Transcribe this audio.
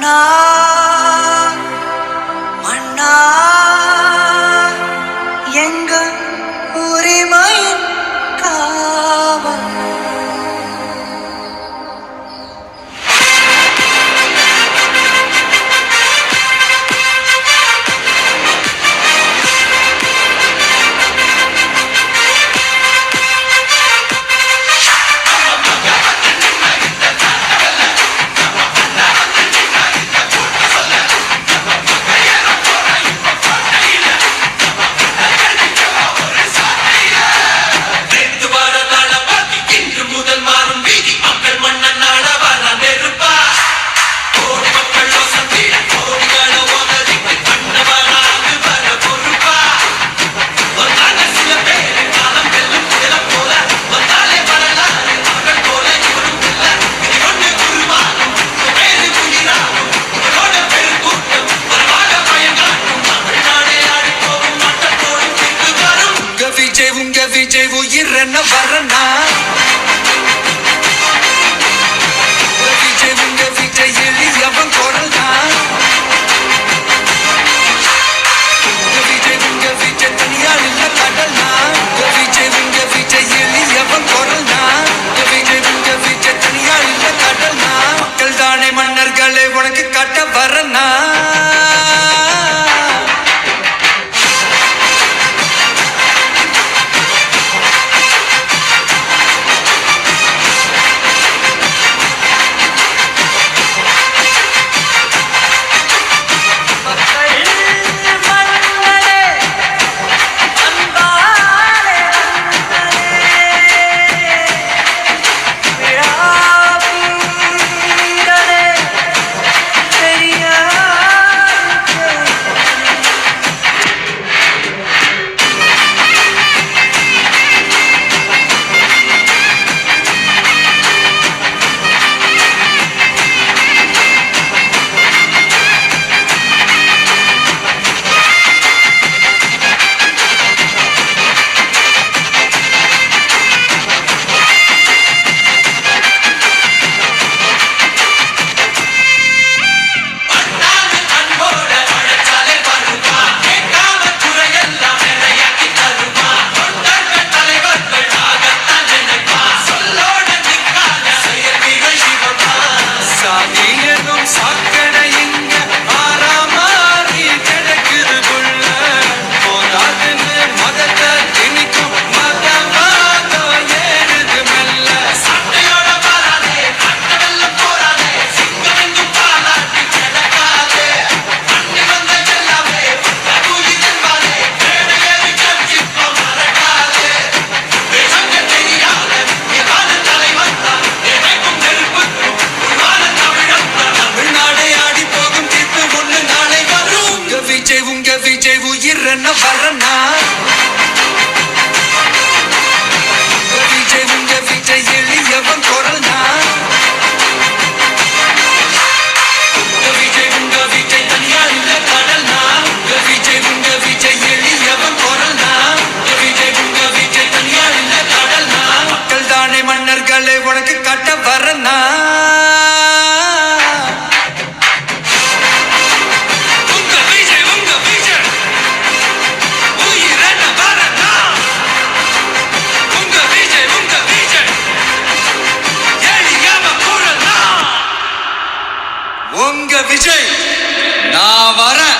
மன்னா மன்னா எங்க உரிமையின் காவல் விஜய் உயிரென்ன வரனா விஜய் உங்க விஜய் எளியவன் குரல்னா விஜய் உங்க விஜய் தனியார் இல்ல கடல்னா விஜய் உங்க விஜய் எளியவன் குரல்னா விஜய் உங்க விஜய் தனியார் இல்ல கடல்னா மக்கள் தானே மன்னர்களே உனக்கு காட்ட வரனா விஜய் உயிரென்ன வரனா விஜய் உங்க விஜய் எளியவன் குரல்னா விஜய் உங்க விஜய் தனியார் இல்ல கடல்னா விஜய் உங்க விஜய் எளியவன் குரல்னா விஜய் உங்க விஜய் தனியார் இல்ல கடல்னா மக்கள் தானே மன்னர்களே உனக்கு காட்ட வரனா உங்க விஜய் நான் வரேன்.